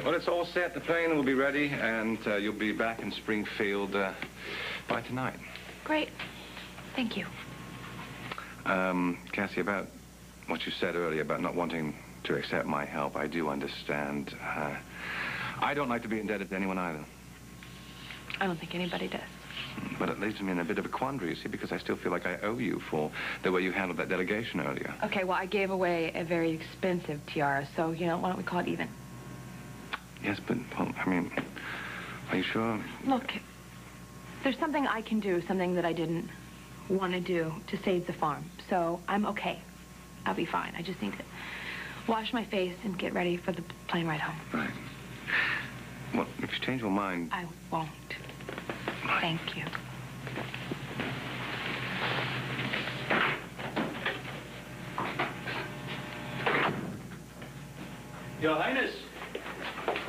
Well, it's all set. The plane will be ready, and you'll be back in Springfield by tonight. Great. Thank you. Cassie, about what you said earlier about not wanting to accept my help, I do understand. I don't like to be indebted to anyone either. I don't think anybody does. But it leaves me in a bit of a quandary, you see, because I still feel like I owe you for the way you handled that delegation earlier. Okay, well, I gave away a very expensive tiara, so, you know, why don't we call it even? Yes, but, well, I mean, are you sure? Look, there's something I can do, something that I didn't want to do to save the farm. So I'm okay. I'll be fine. I just need to wash my face and get ready for the plane ride home. Right. Well, if you change your mind... I won't. Thank you. Your Highness,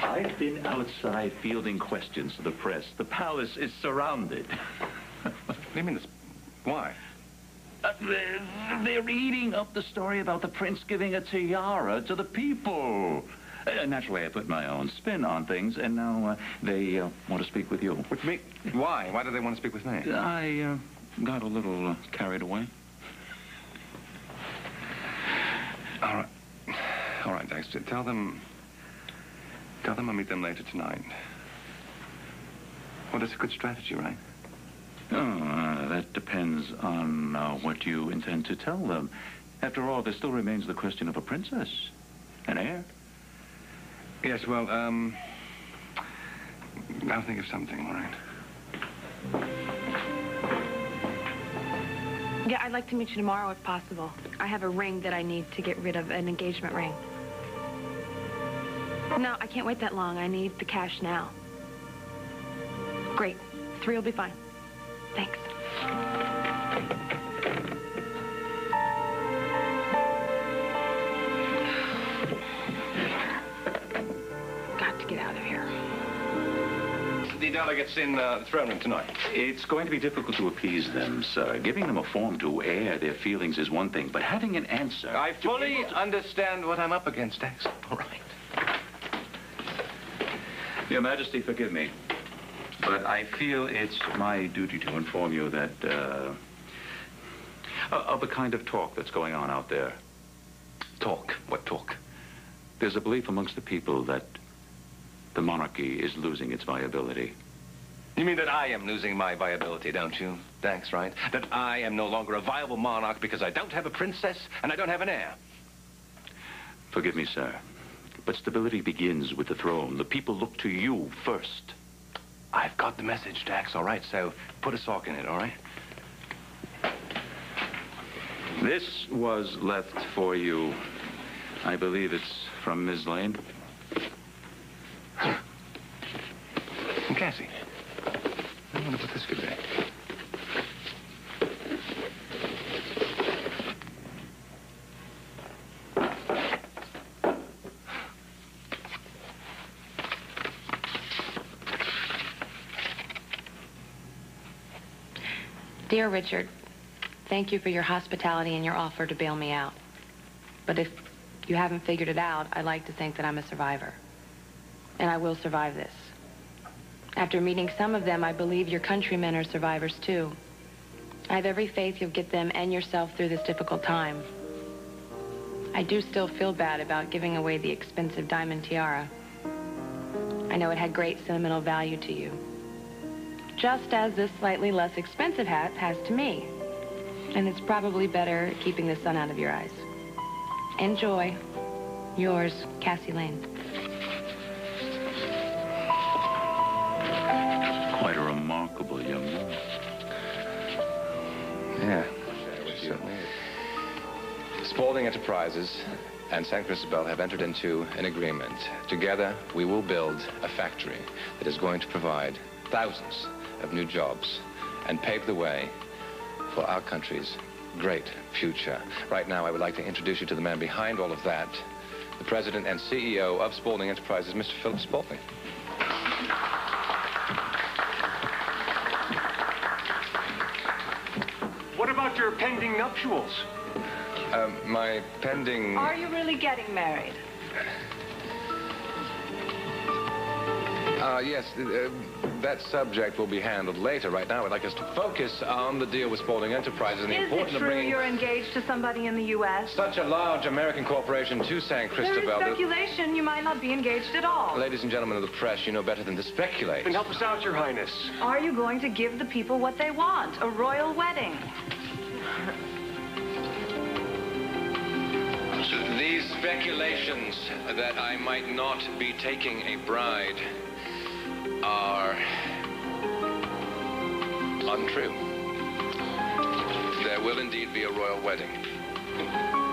I've been outside fielding questions to the press. The palace is surrounded. What do you mean? Why? They're eating up the story about the prince giving a tiara to the people. Naturally, I put my own spin on things, and now they want to speak with you. With me? Why? Why do they want to speak with me? I got a little carried away. All right. All right, Dexter. Tell them I'll meet them later tonight. Well, that's a good strategy, right? Oh, that depends on what you intend to tell them. After all, there still remains the question of a princess, an heir. Yes, well, I'll think of something, all right? Yeah, I'd like to meet you tomorrow if possible. I have a ring that I need to get rid of, an engagement ring. No, I can't wait that long. I need the cash now. Great. 3 will be fine. Thanks. Got to get out of here. The delegates in the throne room tonight. It's going to be difficult to appease them, sir. Giving them a form to air their feelings is one thing, but having an answer... I fully understand what I'm up against, Dex. All right. Your Majesty, forgive me, but I feel it's my duty to inform you that, of the kind of talk that's going on out there. Talk? What talk? There's a belief amongst the people that the monarchy is losing its viability. You mean that I am losing my viability, don't you? Thanks, right? That I am no longer a viable monarch because I don't have a princess and I don't have an heir. Forgive me, sir, but stability begins with the throne. The people look to you first. I've got the message, Dax, all right? So put a sock in it, all right? This was left for you. I believe it's from Ms. Lane. And Cassie, I wonder what this could be. Dear Richard, thank you for your hospitality and your offer to bail me out. But if you haven't figured it out, I'd like to think that I'm a survivor. And I will survive this. After meeting some of them, I believe your countrymen are survivors too. I have every faith you'll get them and yourself through this difficult time. I do still feel bad about giving away the expensive diamond tiara. I know it had great sentimental value to you. Just as this slightly less expensive hat has to me. And it's probably better keeping the sun out of your eyes. Enjoy. Yours, Cassie Lane. Quite a remarkable young man. Yeah, it certainly is. Spaulding Enterprises and St. Christabel have entered into an agreement. Together, we will build a factory that is going to provide thousands of new jobs and pave the way for our country's great future. Right now, I would like to introduce you to the man behind all of that, the president and CEO of Spaulding Enterprises, Mr. Philip Spaulding. What about your pending nuptials? My pending... Are you really getting married? Yes, that subject will be handled later. Right now, I'd like us to focus on the deal with Spaulding Enterprises and the Is importance it of true bringing you're engaged to somebody in the U.S.? such a large American corporation to San Cristobal. There is speculation you might not be engaged at all. Ladies and gentlemen of the press, you know better than to speculate. Then help us out, Your Highness. Are you going to give the people what they want? A royal wedding? These speculations that I might not be taking a bride are untrue. There will indeed be a royal wedding.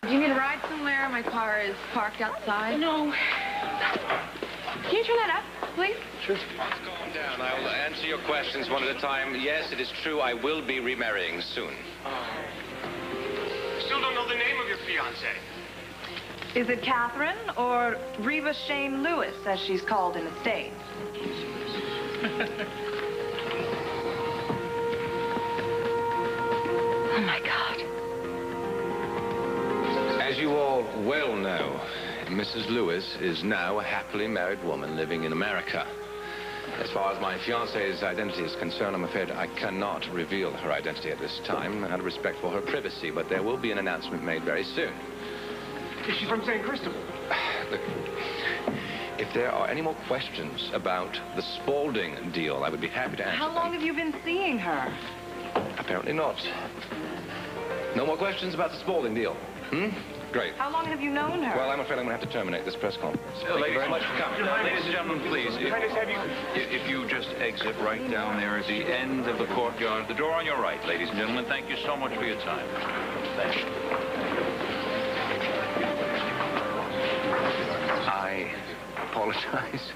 Do you need a ride somewhere? My car is parked outside. No. Can you turn that up, please? Sure. Calm down. I'll answer your questions one at a time. Yes, it is true. I will be remarrying soon. Still don't know the name of your fiancée. Is it Catherine or Reva Shane Lewis, as she's called in the States? Oh, my God. As you all well know, Mrs. Lewis is now a happily married woman living in America. As far as my fiancée's identity is concerned, I'm afraid I cannot reveal her identity at this time, out of respect for her privacy, but there will be an announcement made very soon. Is she from San Cristobal? Look, if there are any more questions about the Spaulding deal, I would be happy to answer How long them. have you been seeing her? Apparently not. No more questions about the Spaulding deal? Great. How long have you known her? Well, I'm afraid I'm going to have to terminate this press conference. Thank you very much for coming. Ladies and gentlemen, please, Your Highness, have you... if you just exit right down there at the end of the courtyard, the door on your right, ladies and gentlemen, thank you so much for your time. Thank you. I apologize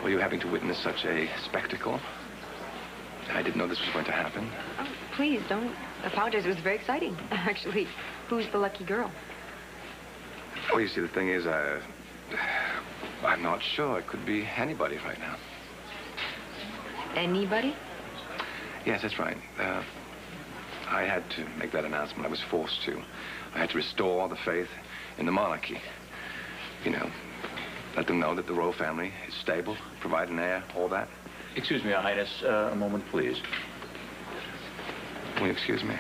for you having to witness such a spectacle. I didn't know this was going to happen. Oh, please, don't apologize. It was very exciting. Actually, who's the lucky girl? Well, you see, the thing is, I'm not sure. It could be anybody right now. Anybody? Yes, that's right. I had to make that announcement. I was forced to. I had to restore the faith in the monarchy. You know, let them know that the royal family is stable, provide an heir, all that. Excuse me, Your Highness, a moment, please. Will you excuse me?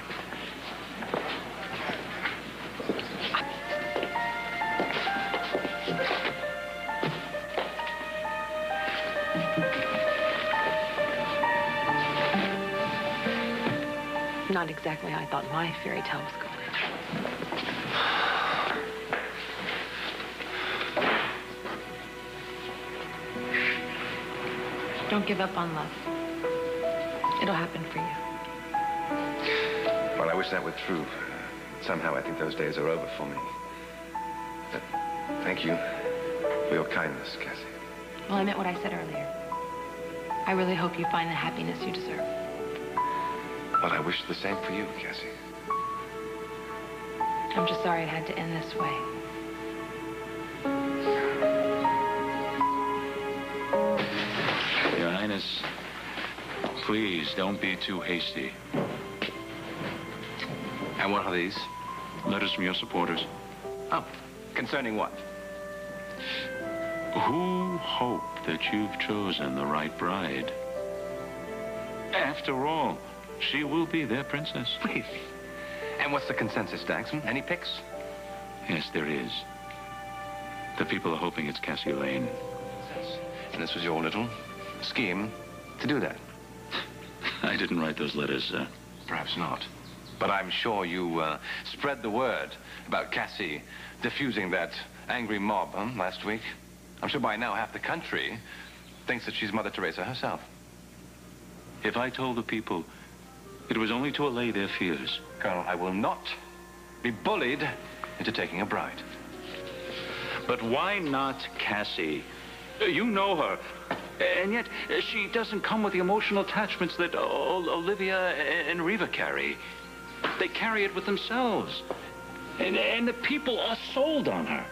Not exactly how I thought my fairy tale was going. Don't give up on love. It'll happen for you. Well, I wish that were true. Somehow I think those days are over for me. But thank you for your kindness, Cassie. Well, I meant what I said earlier. I really hope you find the happiness you deserve. But I wish the same for you, Cassie. I'm just sorry it had to end this way. Your Highness, please don't be too hasty. And what are these? Letters from your supporters. Oh, concerning what? Who hope that you've chosen the right bride? After all, she will be their princess. Please. And what's the consensus, Dax? Any picks? Yes, there is. The people are hoping it's Cassie Lane. And this was your little scheme to do that? I didn't write those letters, sir. Perhaps not. But I'm sure you spread the word about Cassie diffusing that angry mob last week. I'm sure by now half the country thinks that she's Mother Teresa herself. If I told the people, it was only to allay their fears. Colonel, I will not be bullied into taking a bride. But why not Cassie? You know her. And yet, she doesn't come with the emotional attachments that Olivia and Reva carry. They carry it with themselves. And the people are sold on her.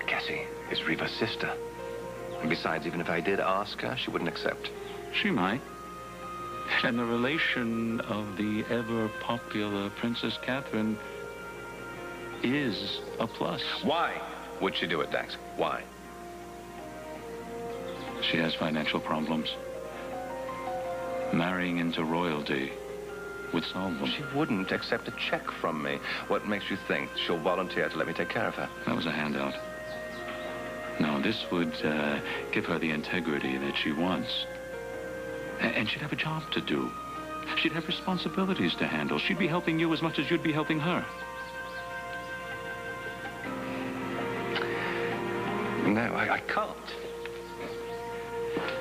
Cassie is Reva's sister. And besides, even if I did ask her, she wouldn't accept. She might. And the relation of the ever-popular Princess Catherine is a plus. Why would she do it, Dax? Why? She has financial problems. Marrying into royalty would solve them. She wouldn't accept a check from me. What makes you think she'll volunteer to let me take care of her? That was a handout. No, this would give her the integrity that she wants. And she'd have a job to do. She'd have responsibilities to handle. She'd be helping you as much as you'd be helping her. No, I can't.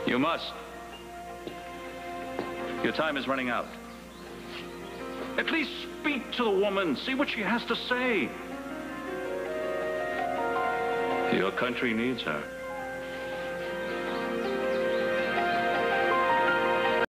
You must. Your time is running out. At least speak to the woman. See what she has to say. Your country needs her.